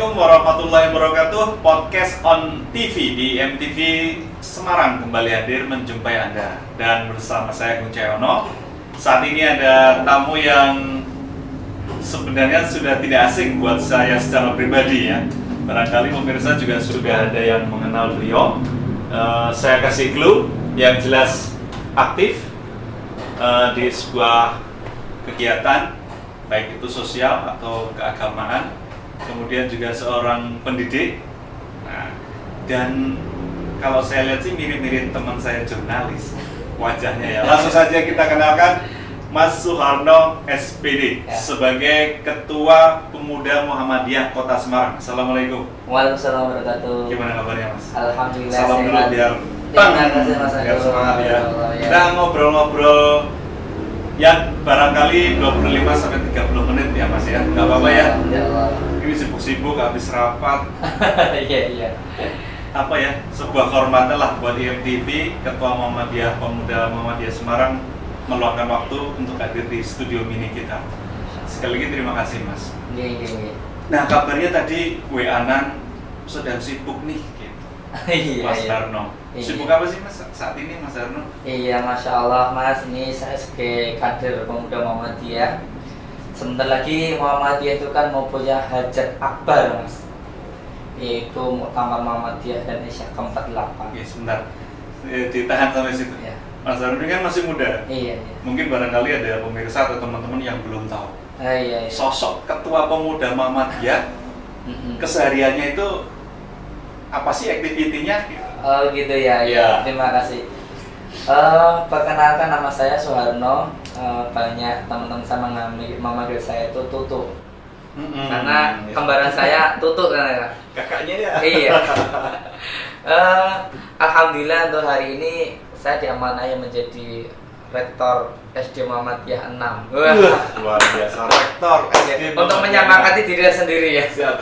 Assalamualaikum warahmatullahi wabarakatuh. Podcast on TV di MTV Semarang kembali hadir menjumpai Anda. Dan bersama saya Gung Cahyono. Saat ini ada tamu yang sebenarnya sudah tidak asing buat saya secara pribadi ya. Barangkali pemirsa juga sudah ada yang mengenal beliau. Saya kasih clue yang jelas aktif di sebuah kegiatan baik itu sosial atau keagamaan, kemudian juga seorang pendidik. Nah, dan kalau saya lihat sih mirip-mirip teman saya jurnalis wajahnya ya. Langsung saja kita kenalkan Mas Suharno SPD ya, sebagai Ketua Pemuda Muhammadiyah Kota Semarang. Assalamualaikum. Waalaikumsalam warahmatullahi wabarakatuh. Gimana kabarnya Mas? Alhamdulillah. Salam dulu biar biar semangat ya. Kita ngobrol-ngobrol ya barangkali 25-30 menit ya Mas ya. Gak apa-apa ya. Ini sibuk-sibuk habis rapat. Iya. Apa ya, sebuah kehormatan lah buat IMTV, Ketua Muhammadiyah Pemuda Muhammadiyah Semarang meluangkan waktu untuk hadir di studio mini kita. Sekali lagi terima kasih Mas. Iya. Nah kabarnya tadi WA-an sedang sibuk nih gitu. Mas Harno. Sibuk apa sih Mas saat ini Mas Harno? Iya, Masya Allah Mas, ini saya sebagai kader Pemuda Muhammadiyah. Sebentar lagi Muhammadiyah itu kan mau punya hajat akbar Mas, yaitu Muktamar Muhammadiyah dan Isya ke-48. Ya sebentar, ditahan sampai situ ya. Mas Harno ini kan masih muda. Iya. Mungkin barangkali ada pemirsa atau teman-teman yang belum tahu. Iya. Sosok Ketua Pemuda Muhammadiyah, kesehariannya itu apa sih aktivitinya? Oh gitu ya. Terima kasih. Perkenalkan nama saya Suharno. Banyak teman-teman saya memanggil saya itu Tutu. Karena kembaran saya Tutu kan ya. Kakaknya ya. Iya. Alhamdulillah untuk hari ini saya diamanai menjadi Rektor SD Muhammadiyah 6. Luar biasa, Rektor SD untuk menyemangati diri sendiri ya. Siap.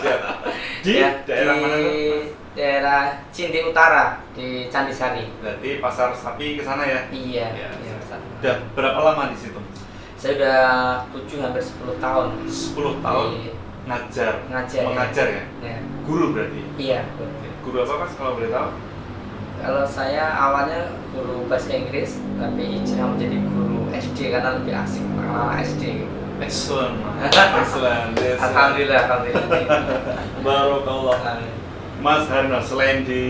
Di ya, daerah mana tuh? Daerah Cindi Utara di Candisari. Berarti pasar sapi ke sana ya? Iya. Udah berapa lama di situ? Saya udah 7 hampir 10 tahun. 10 tahun. Mengajar ya? Ya. Guru berarti? Iya. Guru apa Mas kalau boleh tahu? Kalau saya awalnya guru bahasa Inggris, tapi hijrah menjadi guru SD karena lebih asik anak SD. Excellent. Alhamdulillah. Barakallah. Mas Harno, selain di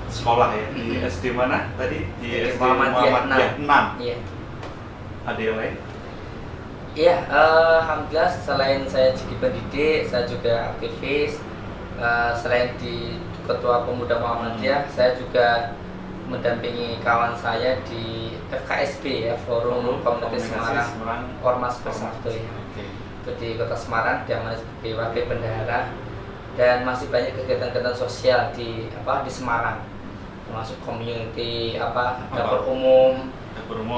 sekolah ya, di SD mana tadi? Di SD Muhammadiyah 6. Iya. Ada yang lain? Iya, alhamdulillah selain saya jadi pendidik, saya juga aktivis. Selain di Ketua Pemuda Muhammadiyah, saya juga mendampingi kawan saya di FKSB ya, Forum Komunitas Semarang Ormas Bersatu ya. Itu di Kota Semarang, dia sebagai wakil bendahara. Dan masih banyak kegiatan-kegiatan sosial di Semarang, termasuk community dapur umum.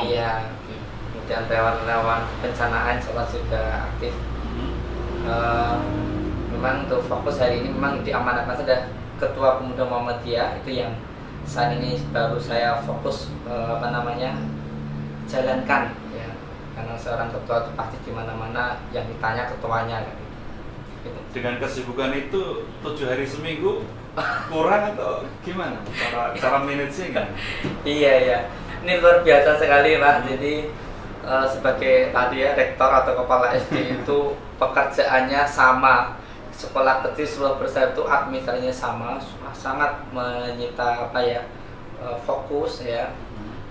Iya. Kemudian relawan pencanaan saya juga aktif. Memang untuk fokus hari ini memang diamanatkan sudah Ketua Pemuda Muhammadiyah, itu yang saat ini baru saya fokus jalankan ya. Karena seorang ketua itu pasti di mana-mana yang ditanya ketuanya kan. Dengan kesibukan itu 7 hari seminggu kurang atau gimana cara manage-nya kan? Iya, ini luar biasa sekali Pak. Jadi sebagai tadi ya rektor atau kepala SD itu pekerjaannya sama, sekolah kecil sekolah besar itu administrasinya sama, sangat menyita fokus ya,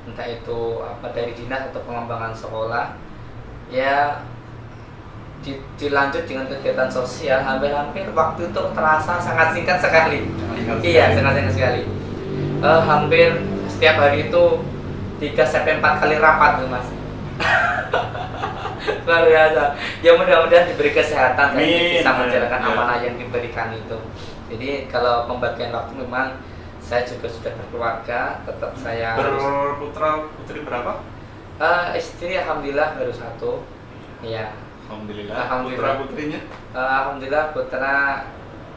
entah itu dari dinas atau pengembangan sekolah ya. Dilanjut dengan kegiatan sosial, hampir waktu itu terasa sangat singkat sekali. Iya, sangat singkat sekali. Hampir setiap hari itu 3-4 kali rapat tuh Mas. Luar biasa. Ya mudah-mudahan diberi kesehatan dan bisa menjalankan amanah yang diberikan itu. Jadi kalau pembagian waktu memang saya juga sudah berkeluarga, tetap saya berputra putri berapa? Istri alhamdulillah baru 1. Iya. Alhamdulillah. Putra putrinya? Alhamdulillah putra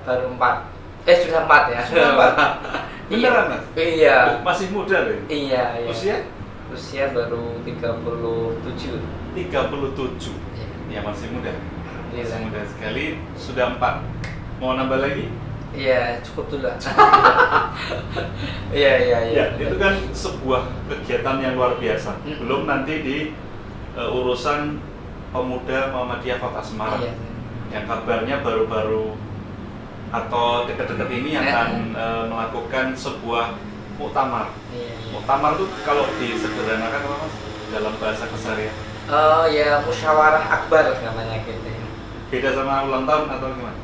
baru 4. Sudah 4 ya. Sudah 4. Beneran Mas? Iya. Masih muda loh. Iya. Usia baru 37. 37. Ya masih muda. Masih muda sekali. Sudah 4. Mau nambah lagi? Iya, cukup dulu. Iya. Ya, itu kan sebuah kegiatan yang luar biasa. Belum nanti di urusan pemuda Muhammadiyah Kota Semarang. Iya. Yang kabarnya baru-baru atau dekat-dekat ini akan melakukan sebuah muktamar. Iya. Muktamar itu kalau disederhanakan apa Mas? Dalam bahasa keseharian. Oh ya, musyawarah akbar namanya gitu. Beda sama ulang tahun atau gimana?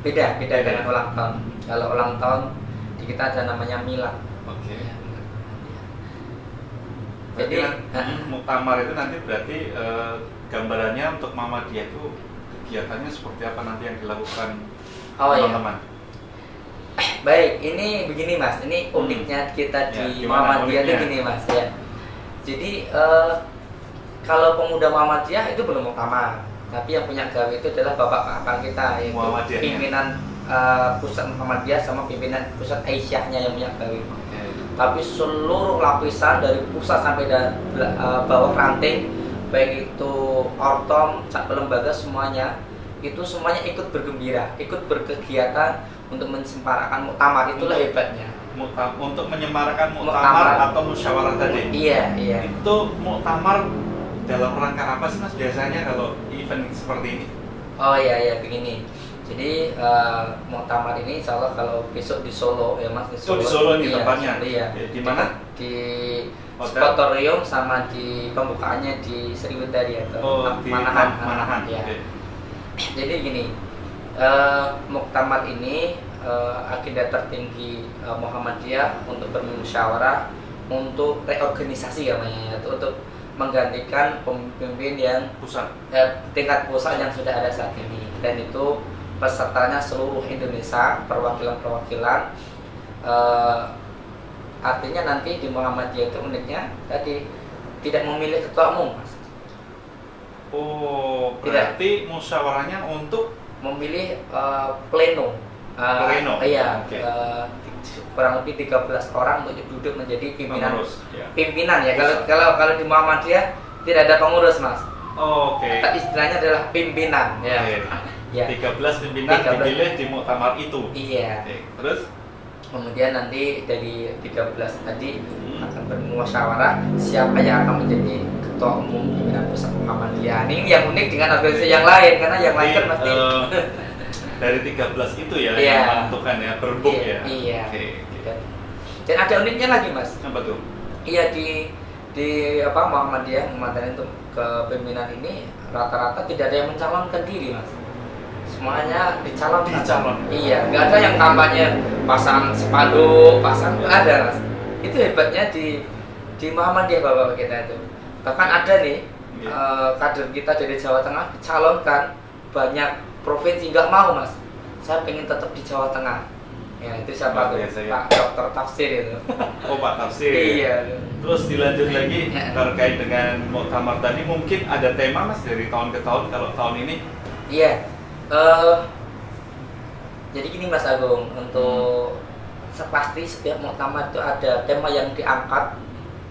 Beda dengan ulang tahun. Kalau ulang tahun di kita ada namanya milad. Oke. Ya, Jadi jadi muktamar itu nanti berarti gambarannya untuk Muhammadiyah itu kegiatannya seperti apa nanti yang dilakukan teman-teman? Baik, ini begini Mas, ini uniknya kita di Muhammadiyah itu gini Mas ya. Jadi kalau pemuda Muhammadiyah itu belum muktamar, tapi yang punya gawe itu adalah bapak-bapak kita, yaitu pimpinan pusat Muhammadiyah sama pimpinan pusat Aisyahnya yang punya gawe. Tapi seluruh lapisan dari pusat sampai bawah ranting, baik itu ortom, lembaga semuanya, itu semuanya ikut bergembira, ikut berkegiatan untuk mensemparakan muktamar. Itulah hebatnya. Untuk menyemarakan muktamar atau musyawarah tadi. Iya. Itu muktamar dalam rangka apa sih Mas biasanya kalau event seperti ini? Oh iya begini. Jadi muktamar ini insya Allah kalau besok di Solo ya Mas, di Solo. Oh, di Solo ini tempatnya. Iya. Di mana? Di Spotorium sama di pembukaannya di Sriwedari atau Manahan. Ya. Okay. Jadi gini, muktamar ini agenda tertinggi Muhammadiyah untuk bermusyawarah, untuk reorganisasi namanya, untuk menggantikan pemimpin yang tingkat pusat yang sudah ada saat ini, dan itu pesertanya seluruh Indonesia, perwakilan-perwakilan. Artinya nanti di Muhammadiyah itu uniknya tadi tidak memilih ketua umum, Mas. Oh, berarti musyawarahnya untuk memilih pleno. Iya, okay. Kurang lebih 13 orang untuk duduk menjadi pimpinan. Pimpinan ya. Kalau di Muhammadiyah tidak ada pengurus, Mas. Oh, oke. Okay. Istilahnya adalah pimpinan ya. Ya. 13 pimpinan dipilih di muktamar itu. Iya. Okay. Terus kemudian nanti dari 13 tadi akan bermusyawarah siapa yang akan menjadi ketua umum pimpinan pusat Muhammadiyah. Ini yang unik dengan organisasi yang lain, karena yang lain kan pasti dari 13 itu ya yang menentukan ya, berbuk ya. Iya. Okay. Dan ada uniknya lagi, Mas. Apa tuh? Iya, di Muhammadiyah untuk kepemimpinan ini rata-rata tidak ada yang mencalonkan diri, Mas. Semuanya dicalonkan. Iya, nggak ada yang kampanye pasang spanduk, nggak ada, Mas. Itu hebatnya di Muhammadiyah bapak kita itu. Bahkan ada nih kader kita dari Jawa Tengah dicalonkan banyak provinsi, nggak mau, Mas. Saya pengen tetap di Jawa Tengah. Ya itu siapa tuh? Pak Dr. Tafsir itu. Oh, Pak Tafsir. Iya. Terus dilanjut lagi terkait dengan muktamar tadi, mungkin ada tema Mas dari tahun ke tahun kalau tahun ini? Iya. Jadi gini Mas Agung, untuk pasti setiap muktamar itu ada tema yang diangkat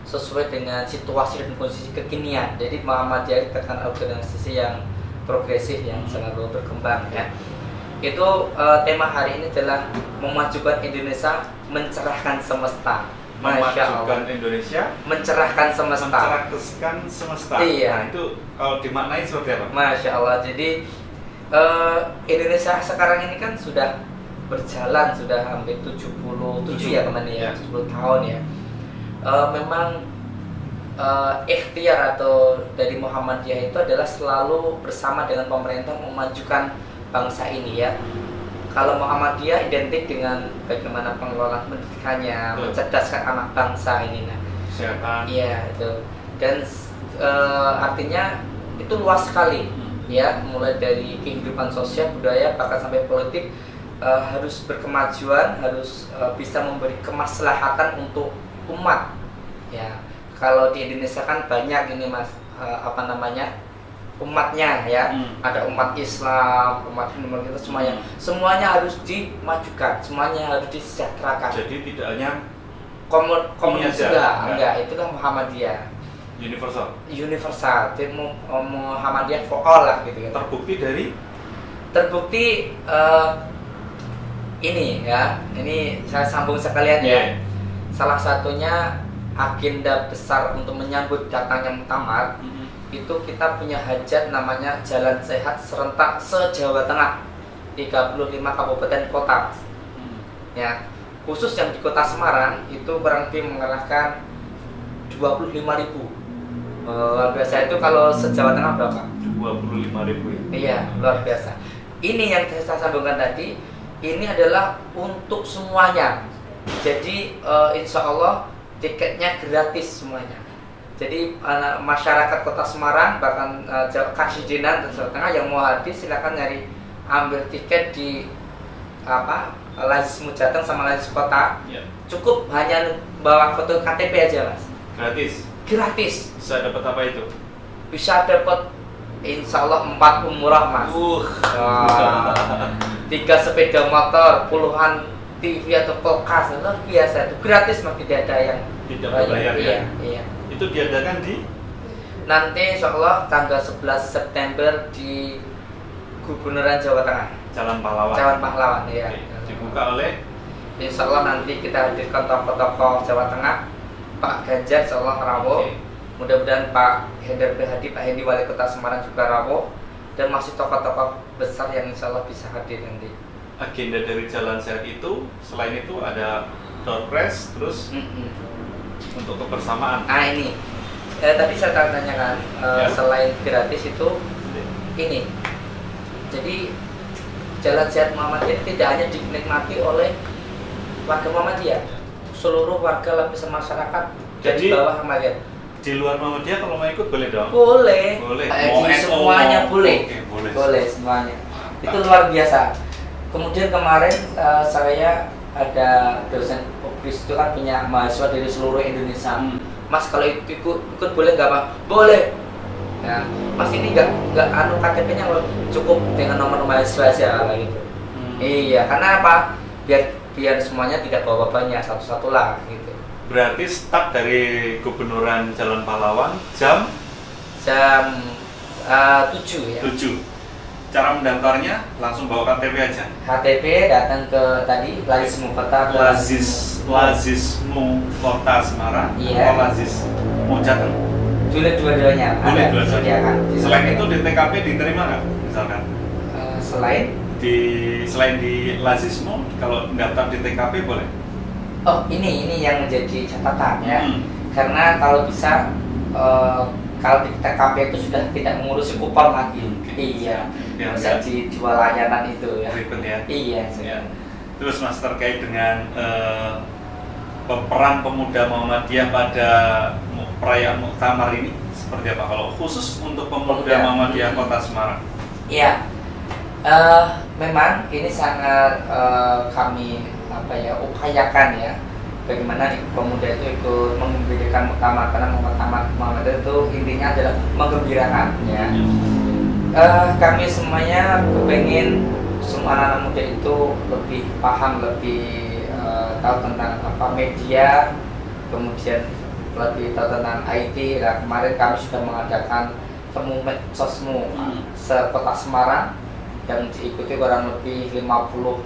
sesuai dengan situasi dan kondisi kekinian. Jadi Muhammadiyah itu kan organisasi yang progresif yang selalu berkembang ya. Itu tema hari ini adalah memajukan Indonesia, mencerahkan semesta. Memajukan Indonesia, mencerahkan semesta. Mencerahkan semesta. Iya. Nah, itu kalau dimaknai seperti apa? Masya Allah. Jadi Indonesia sekarang ini kan sudah berjalan sudah hampir 77 ya kemana ya, 70 tahun ya. Memang ikhtiar atau dari Muhammadiyah itu adalah selalu bersama dengan pemerintah memajukan bangsa ini ya. Kalau Muhammadiyah identik dengan bagaimana pengelolaan pendidikannya, mencerdaskan anak bangsa ini. Nah, iya itu. Dan artinya itu luas sekali ya, mulai dari kehidupan sosial, budaya, bahkan sampai politik. Harus berkemajuan, harus bisa memberi kemaslahatan untuk umat ya. Kalau di Indonesia kan banyak ini Mas, umatnya ya. Ada umat Islam, umat Hindu, kita semuanya harus dimajukan, semuanya harus disejahterakan. Jadi tidak hanya komunis enggak, itu kan Muhammadiyah universal. Jadi Muhammadiyah for all lah gitu. Terbukti dari Terbukti ini ya, ini saya sambung sekalian ya. Yeah. Salah satunya agenda besar untuk menyambut datangnya Muktamar, itu kita punya hajat namanya Jalan Sehat Serentak se-Jawa Tengah, 35 kabupaten kota. Ya, khusus yang di kota Semarang itu kurang lebih mengerahkan 25.000. Luar biasa. Itu kalau se-Jawa Tengah berapa? 25.000 ya? Iya, luar biasa. Ini yang saya sambungkan tadi, ini adalah untuk semuanya. Jadi insya Allah tiketnya gratis semuanya. Jadi masyarakat Kota Semarang bahkan Kasidenan dan Jawa Tengah yang mau hadir silakan ambil tiket di Lazismu Jateng sama Lazis Kota. Yeah. Cukup Cukup hanya bawa foto KTP aja mas. gratis. Gratis. Bisa dapat apa itu? Bisa dapat insya Allah 4 umrah mas. 3 sepeda motor, puluhan TV atau kulkas, luar biasa. Itu gratis mas, tidak ada yang Tidak berbayar ya? Iya. Itu diadakan di Nanti insya Allah tanggal 11 September di Gubernuran Jawa Tengah, Jalan Pahlawan. Jalan Pahlawan ya. Oke. Dibuka oleh Insya Allah nanti kita hadirkan tokoh-tokoh Jawa Tengah, Pak Ganjar insya Allah rawuh. Oke. Mudah-mudahan Pak Hendar Prihadi, Pak Hendi Wali Kota Semarang juga rawuh, dan masih tokoh-tokoh besar yang insya Allah bisa hadir nanti. agenda dari Jalan Sehat itu. Selain itu ada door prize, terus untuk kebersamaan. Nah ini, tadi saya tanyakan Ya. selain gratis itu ini. Jadi Jalan Sehat Muhammadiyah tidak hanya dinikmati oleh warga Muhammadiyah, seluruh warga lapisan masyarakat dari Jadi, bawah Muhammadiyah. Di luar Muhammadiyah kalau mau ikut boleh dong? Boleh. Boleh. Mau Mau NU, semuanya boleh. Oke, boleh. Boleh semuanya. Itu luar biasa. Kemudian kemarin saya ada dosen Obris itu kan punya mahasiswa dari seluruh Indonesia. Mas kalau ikut boleh nggak Pak? Boleh. Ya, Mas ini nggak KTP-nya cukup dengan nomor mahasiswa aja gitu. Iya, karena apa? Biar semuanya tidak bawa banyak, satu-satu lah gitu. Berarti start dari Gubernuran Jalan Pahlawan jam 7 ya. 7. Cara mendaftarnya langsung bawa KTP aja. KTP datang ke tadi Lazismu Kota ke Lazismu Kota Semarang. Iya. Atau Lazismu Jateng. dua-duanya Boleh ada dua-duanya. disediakan. Selain itu di TKP diterima nggak? Misalkan selain di Lazismu, kalau mendaftar di TKP boleh? Oh ini yang menjadi catatan ya. Karena kalau bisa kalau di TKP itu sudah tidak mengurusi kupon lagi. Iya. Ya, bisa dijual layanan itu ya. Ribet ya. Iya. Ya. Terus Mas terkait dengan peran pemuda Muhammadiyah pada perayaan Muktamar ini seperti apa? Kalau khusus untuk pemuda Muhammadiyah Kota Semarang? Iya. Memang ini sangat kami upayakan ya. Bagaimana pemuda itu ikut menggembirakan Muktamar, karena Muktamar Muhammadiyah itu intinya adalah menggembirakan ya. Kami semuanya kepengen semua anak muda itu lebih paham, lebih tahu tentang media, kemudian lebih tahu tentang IT. Nah, kemarin kami sudah mengadakan temu medsosmu se-Kota Semarang yang diikuti kurang lebih 50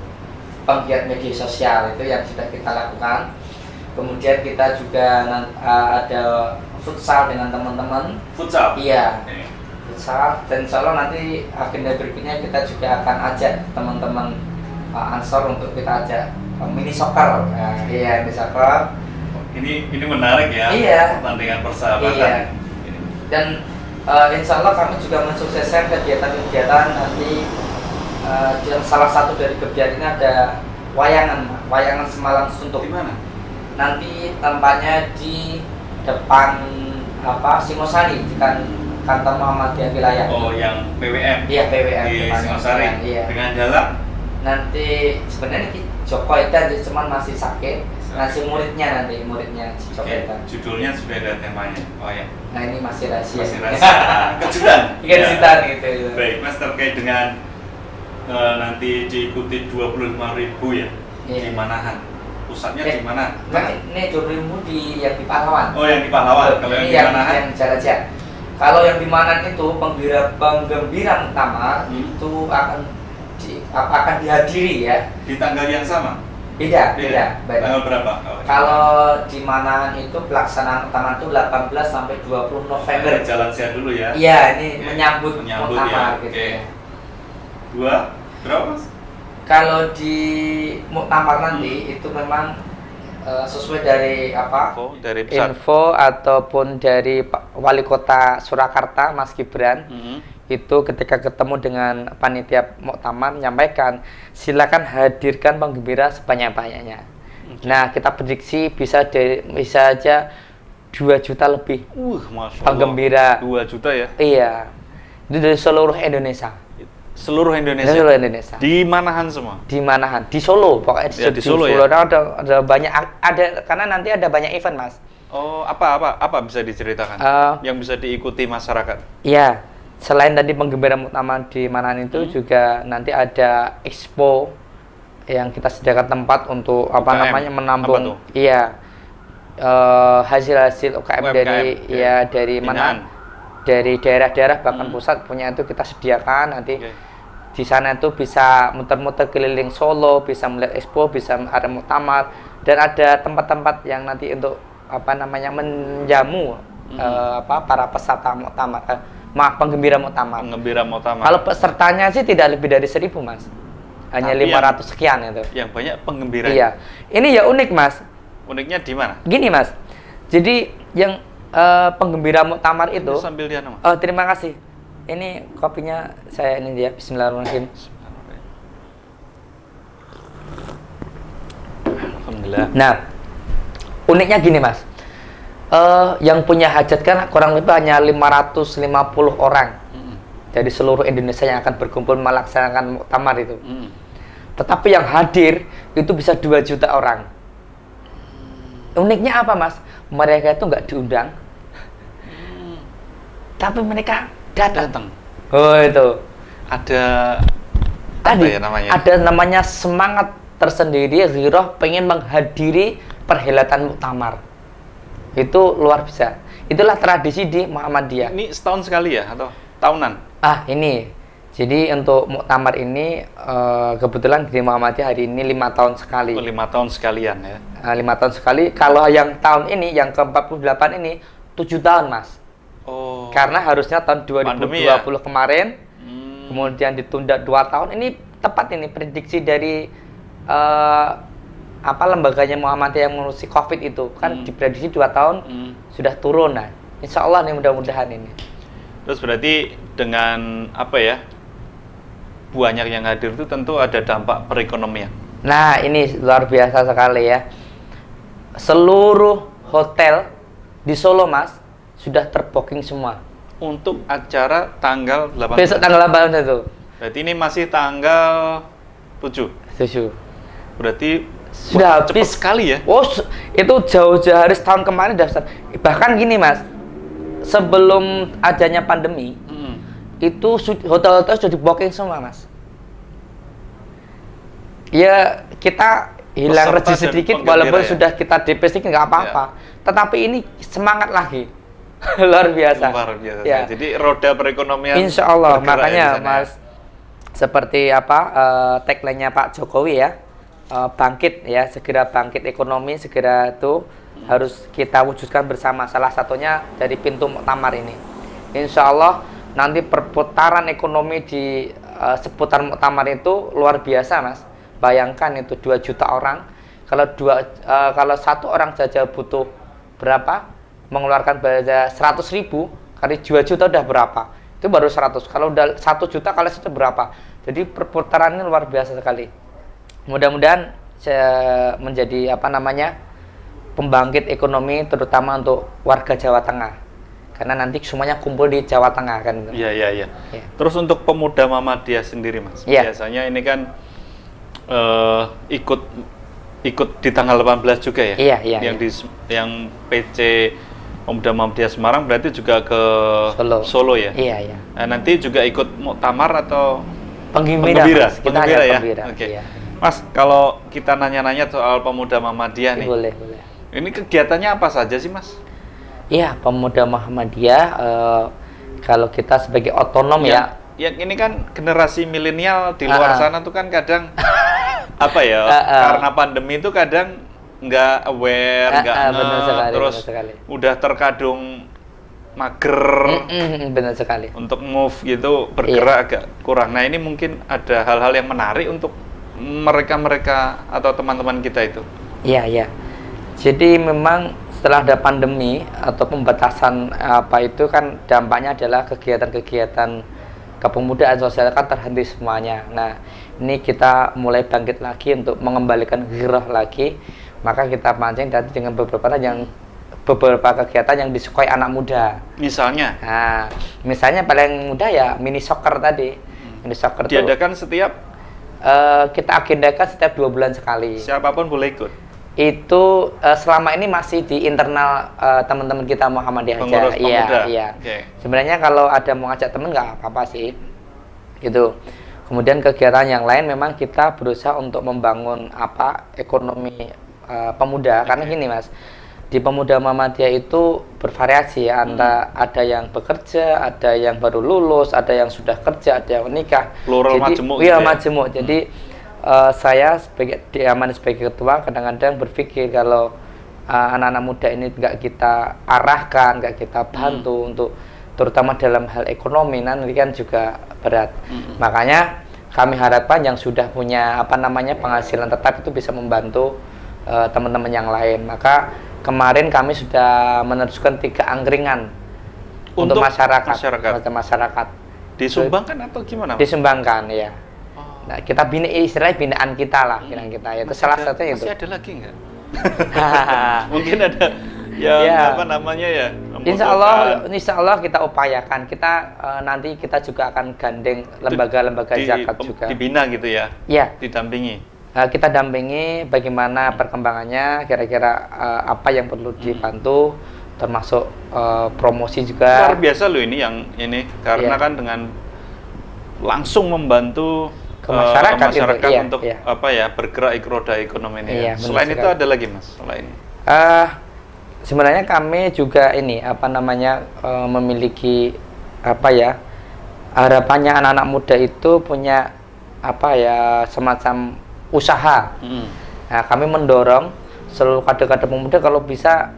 penggiat media sosial itu yang sudah kita lakukan. Kemudian kita juga ada futsal dengan teman-teman. Futsal? Iya. Futsal, dan insya Allah nanti agenda berikutnya kita juga akan ajak teman-teman Ansor untuk kita ajak mini soccer. Iya, mini soccer. Ini menarik ya. Iya. Pertandingan persahabatan. Iya. Dan insya Allah kami juga mensukseskan kegiatan-kegiatan nanti. Dan salah satu dari kegiatannya ada wayangan Semalang Suntuk. Di mana? Nanti tempatnya di depan Singosari, di kantor Muhammadiyah wilayah. Oh, yang PWM. Iya, PWM di depan Singosari. Iya. Dengan jalan Nanti sebenarnya Joko Edan cuman masih sakit. Nasi muridnya Joko Edan. Judulnya sudah ada temanya. Oh ya. Nah ini masih rahasia. Kejutan. Kejutan gitu. Baik, Mas terkait dengan nanti diikuti 25.000 ya. Iya. Di Manahan. Pusatnya di mana? Ini 20.000 yang di Pahlawan. Oh, yang di Pahlawan. Kalau yang di Manahan? Yang Jalan. Kalau yang di Manahan itu penggembira utama itu akan akan dihadiri ya. Di tanggal yang sama? Beda. Tanggal berapa? Kalau di Manahan itu pelaksanaan muktamar itu 18 sampai 20 November. Jalan sehat dulu ya. Iya, ini menyambut muktamar ya. gitu ya. Dua, berapa Mas? Kalau di muktamar nanti itu memang sesuai dari apa? Dari pusat. Info ataupun dari Pak Wali Kota Surakarta Mas Gibran. Itu ketika ketemu dengan panitia muktamar menyampaikan silakan hadirkan penggembira sebanyak-banyaknya. Nah, kita prediksi bisa aja 2 juta lebih. Masya Allah. Penggembira 2 juta ya? Iya. Itu dari seluruh Indonesia. Seluruh Indonesia. Seluruh Indonesia. Di Manahan semua. Di Manahan, di Solo pokoknya di Solo ya. Ada banyak karena nanti ada banyak event, Mas. Oh, apa bisa diceritakan yang bisa diikuti masyarakat? Iya. Selain tadi penggembira muktamar di Manahan itu juga nanti ada expo yang kita sediakan tempat untuk menampung hasil-hasil UKM dari Manahan, dari daerah-daerah bahkan pusat punya itu kita sediakan nanti. Di sana itu bisa muter-muter keliling Solo, bisa melihat expo, bisa ada muktamar dan ada tempat-tempat yang nanti untuk menjamu para peserta muktamar. Penggembira muktamar. Kalau pesertanya sih tidak lebih dari 1.000, Mas. Hanya 500 sekian itu. Yang banyak penggembira. Iya. Ini ya unik, Mas. Uniknya di mana? Gini, Mas. Jadi yang penggembira muktamar itu. Sambil dia nama. Oh, terima kasih. Ini kopinya saya ini dia. Bismillahirrahmanirrahim. Alhamdulillah. Nah, uniknya gini, Mas. Yang punya hajat kan kurang lebih hanya 550 orang dari seluruh Indonesia yang akan berkumpul melaksanakan muktamar itu. Tetapi yang hadir itu bisa 2 juta orang. Uniknya apa, Mas? Mereka itu nggak diundang, tapi mereka datang. Oh, itu ada tadi namanya? Ada namanya semangat tersendiri, Ghiroh pengen menghadiri perhelatan muktamar. Itu luar biasa. Itulah tradisi di Muhammadiyah. Ini setahun sekali ya atau tahunan? Ini. Jadi untuk muktamar ini kebetulan di Muhammadiyah hari ini 5 tahun sekali. 5 tahun sekalian ya. 5 tahun sekali. Kalau yang tahun ini yang ke-48 ini 7 tahun, Mas. Oh. Karena harusnya tahun 2020 ya? Kemarin. Kemudian ditunda 2 tahun. Ini tepat ini prediksi dari lembaganya Muhammadiyah yang mengurusi COVID itu kan diprediksi 2 tahun sudah turun. Nah, insya Allah nih mudah-mudahan ini. Terus berarti dengan banyak yang hadir itu tentu ada dampak perekonomian. Nah, ini luar biasa sekali ya. Seluruh hotel di Solo, Mas, sudah terbooking semua. Untuk acara tanggal 8. Besok tanggal 8 itu. Berarti ini masih tanggal 7. Berarti sudah cepat sekali ya. Oh, itu jauh-jauh hari setahun kemarin daftar. Bahkan gini, Mas, sebelum adanya pandemi, itu hotel-hotel sudah di booking semua, Mas. Ya, kita hilang rezeki sedikit walaupun sudah kita DP sedikit nggak apa-apa. Tetapi ini semangat lagi. Luar biasa. Luar biasa. Ya. Jadi roda perekonomian insya Allah, makanya ya, Mas, seperti tagline-nya Pak Jokowi ya. Bangkit ya, segera bangkit ekonomi, segera itu harus kita wujudkan bersama. Salah satunya dari pintu muktamar ini. Insya Allah nanti perputaran ekonomi di seputar muktamar itu luar biasa, Mas. Bayangkan itu 2 juta orang. Kalau 1 orang saja butuh berapa? Mengeluarkan biaya 100.000 kali 2 juta udah berapa? Itu baru 100. Kalau udah 1 juta kali itu berapa? Jadi perputaran ini luar biasa sekali. Mudah-mudahan menjadi pembangkit ekonomi terutama untuk warga Jawa Tengah. Karena nanti semuanya kumpul di Jawa Tengah kan. Iya. Terus untuk pemuda Muhammadiyah sendiri, Mas. Biasanya ini kan ikut di tanggal 18 juga ya. Yang PC Pemuda Muhammadiyah Semarang berarti juga ke Solo ya. Iya. Nah, nanti juga ikut muktamar atau penggembira ya. Oke. Mas, kalau kita nanya-nanya soal Pemuda Muhammadiyah nih. Boleh. Ini kegiatannya apa saja sih, Mas? Iya, Pemuda Muhammadiyah kalau kita sebagai otonom yang ini kan generasi milenial di luar sana tuh kan kadang apa ya, karena pandemi itu kadang nggak aware, nggak terus udah terkadung mager, benar sekali. Untuk move gitu, bergerak agak kurang. Nah ini mungkin ada hal-hal yang menarik untuk mereka atau teman-teman kita itu. Iya. Jadi memang setelah ada pandemi atau pembatasan apa itu kan dampaknya adalah kegiatan-kegiatan kepemudaan sosial kan terhenti semuanya. Nah ini kita mulai bangkit lagi untuk mengembalikan gairah lagi. Maka kita pancing tadi dengan beberapa kegiatan yang disukai anak muda. Misalnya? Nah, misalnya paling mudah ya mini soccer tadi. Mini soccer diadakan setiap? Kita agendakan setiap 2 bulan sekali. Siapapun boleh ikut? Itu selama ini masih di internal teman-teman kita Muhammadiyah aja. Pengurus pemuda? Iya. Okay. Sebenarnya kalau ada mau ngajak temen nggak apa-apa sih. Gitu. Kemudian kegiatan yang lain memang kita berusaha untuk membangun ekonomi pemuda. Karena gini Mas, di Pemuda Muhammadiyah itu bervariasi ya, ada yang bekerja, ada yang baru lulus, ada yang sudah kerja, ada yang menikah. Plural majemuk. Iya, majemuk. Jadi saya sebagai ketua kadang-kadang berpikir kalau anak-anak muda ini nggak kita arahkan, nggak kita bantu untuk terutama dalam hal ekonomi, nanti kan juga berat. Makanya kami harapkan yang sudah punya penghasilan tetap itu bisa membantu teman-teman yang lain. Maka kemarin kami sudah meneruskan 3 angkringan untuk masyarakat. Disumbangkan atau gimana? Disumbangkan ya. Nah, kita istilahnya binaan kita lah, binaan kita. Itu salah satunya itu. Masih ada lagi nggak? Mungkin ada yang Insya Allah kita upayakan. Kita nanti kita juga akan gandeng lembaga-lembaga zakat juga. Dibina gitu ya? Iya. Didampingi. Kita dampingi bagaimana perkembangannya, kira-kira apa yang perlu dibantu, termasuk promosi juga. Luar biasa loh ini karena kan dengan langsung membantu masyarakat untuk bergerak roda ekonomi ini. Iya, selain itu ada lagi Mas? Sebenarnya kami juga memiliki harapannya anak-anak muda itu punya semacam usaha. Nah, kami mendorong seluruh kader-kader pemuda kalau bisa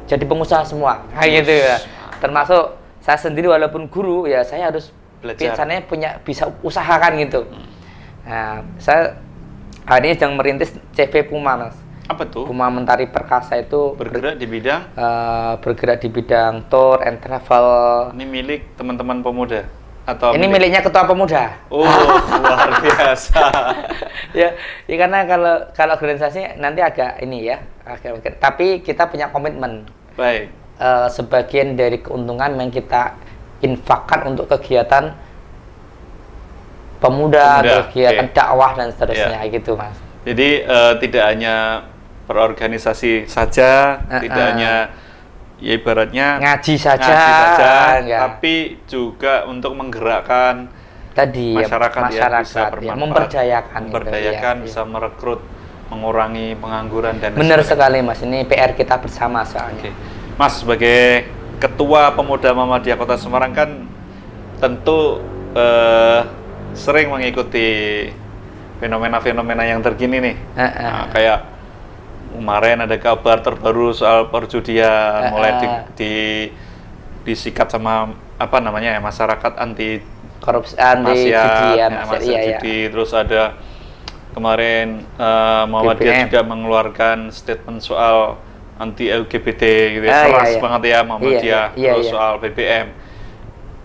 jadi pengusaha semua, kayak gitu ya. Termasuk saya sendiri walaupun guru ya, saya harus biasanya bisa usahakan gitu. Nah, saya hari ini sedang merintis CV Puma Mas. Apa tuh? Puma Mentari Perkasa itu bergerak di bidang tour and travel. Ini milik teman-teman pemuda? Ini miliknya ketua pemuda. Oh, luar biasa. ya karena kalau organisasi nanti agak tapi kita punya komitmen. Baik. Sebagian dari keuntungan yang kita infakkan untuk kegiatan pemuda kegiatan dakwah dan seterusnya gitu Mas. Jadi tidak hanya berorganisasi saja, tidak hanya ya ibaratnya ngaji saja tapi juga untuk menggerakkan masyarakat bisa bermanfaat, memberdayakan bisa merekrut, mengurangi pengangguran dan benar sekali Mas, ini PR kita bersama soalnya. Mas sebagai Ketua Pemuda Muhammadiyah Kota Semarang kan tentu sering mengikuti fenomena-fenomena yang terkini nih. Kayak kemarin ada kabar terbaru soal perjudian, mulai disikat sama masyarakat anti korupsi, anti judi. Terus ada kemarin Muhammadiyah juga mengeluarkan statement soal anti LGBT gitu, keras banget ya Muhammadiyah. Terus soal BBM.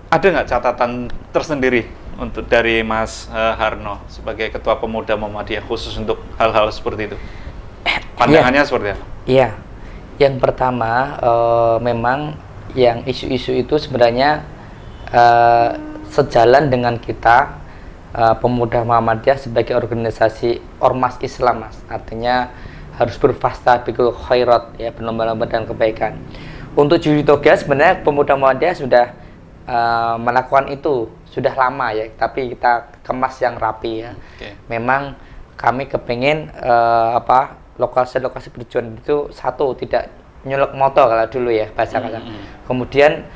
Ada nggak catatan tersendiri dari Mas Harno sebagai Ketua Pemuda Muhammadiyah khusus untuk hal-hal seperti itu? Pandangannya seperti apa? Iya, yang pertama memang yang isu-isu itu sebenarnya sejalan dengan kita Pemuda Muhammadiyah sebagai organisasi ormas Islam Mas. Artinya harus berfastabiqul khairat ya, berlomba-lomba dan kebaikan. Untuk judi toga sebenarnya Pemuda Muhammadiyah sudah melakukan itu sudah lama ya, tapi kita kemas yang rapi ya. Memang kami kepingin lokasi-lokasi perjuangan itu tidak nyolok motor kalau dulu ya bahasa kata. Kemudian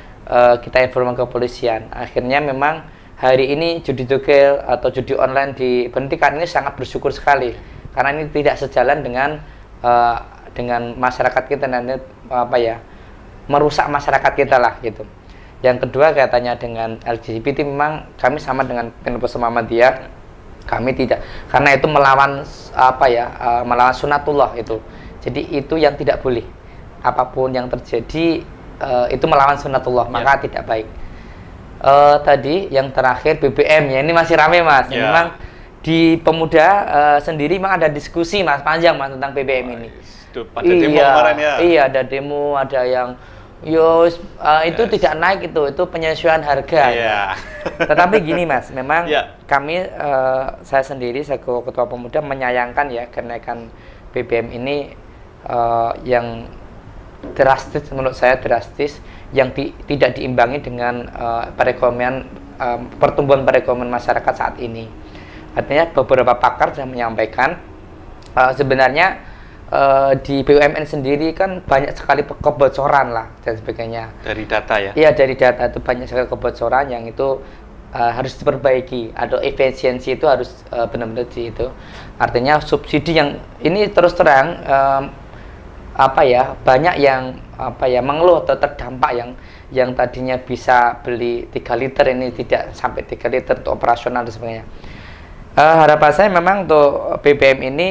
kita informan ke kepolisian. Akhirnya memang hari ini judi togel atau judi online diberhentikan, ini sangat bersyukur sekali karena ini tidak sejalan dengan masyarakat kita, nanti merusak masyarakat kita lah gitu. Yang kedua kaitannya dengan LGBT, memang kami sama dengan Penerus Muhammadiyah, kami tidak, karena itu melawan melawan sunatullah itu. Jadi itu yang tidak boleh, apapun yang terjadi itu melawan sunatullah, maka tidak baik. Tadi yang terakhir BBM, ya ini masih rame Mas. Memang di pemuda sendiri memang ada diskusi Mas, panjang Mas tentang BBM ini. Pada demo kemarin ya. Iya, ada demo, ada yang itu tidak naik, itu penyesuaian harga. Tetapi gini Mas, memang kami saya sendiri selaku ketua pemuda menyayangkan ya kenaikan BBM ini yang drastis, menurut saya drastis, yang tidak diimbangi dengan perekonomian, pertumbuhan perekonomian masyarakat saat ini. Artinya beberapa pakar sudah menyampaikan sebenarnya di BUMN sendiri kan banyak sekali kebocoran lah dan sebagainya. Dari data ya? Iya, dari data itu banyak sekali kebocoran yang itu harus diperbaiki. Ada efisiensi itu harus benar-benar itu. Artinya subsidi yang ini terus terang banyak yang mengeluh atau terdampak yang tadinya bisa beli 3 liter ini tidak sampai 3 liter untuk operasional dan sebagainya. Harapan saya memang untuk BBM ini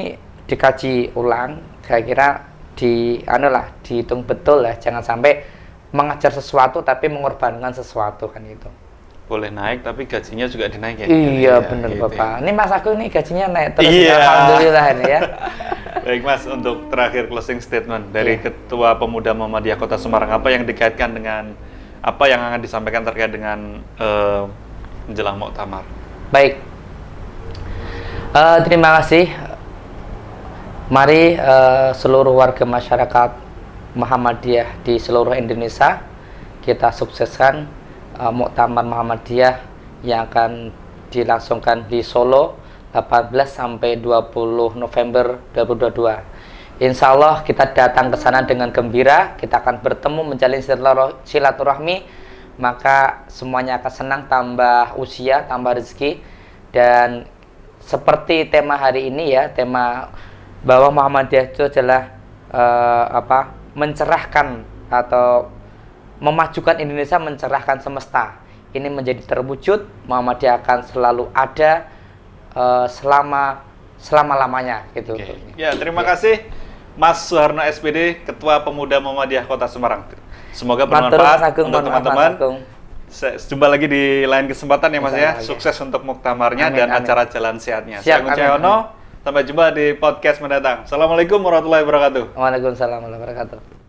dikaji ulang, saya kira dihitung betul lah, jangan sampai mengejar sesuatu tapi mengorbankan sesuatu kan itu. Boleh naik tapi gajinya juga dinaik ya. Iya benar gitu, Bapak. Ini Mas Agung nih gajinya naik terus, alhamdulillah ini ya. Baik Mas, untuk terakhir closing statement dari Ketua Pemuda Muhammadiyah Kota Semarang, apa yang dikaitkan dengan apa yang akan disampaikan terkait dengan menjelang Muktamar? Baik. Terima kasih. Mari seluruh warga masyarakat Muhammadiyah di seluruh Indonesia kita sukseskan Muktamar Muhammadiyah yang akan dilangsungkan di Solo 18 sampai 20 November 2022. Insya Allah kita datang ke sana dengan gembira, kita akan bertemu menjalin silaturahmi, maka semuanya akan senang, tambah usia, tambah rezeki. Dan seperti tema hari ini ya, tema bahwa Muhammadiyah itu adalah mencerahkan atau memajukan Indonesia, mencerahkan semesta. Ini menjadi terwujud, Muhammadiyah akan selalu ada selama-lamanya gitu. Ya, terima kasih Mas Suharno SPD, Ketua Pemuda Muhammadiyah Kota Semarang. Semoga bermanfaat untuk teman-teman. Jumpa lagi di lain kesempatan ya Mas ya. Sukses untuk muktamarnya dan acara Jalan Sehatnya. Saya Gun Cahyono. Sampai jumpa di podcast mendatang. Assalamualaikum warahmatullahi wabarakatuh. Waalaikumsalam warahmatullahi wabarakatuh.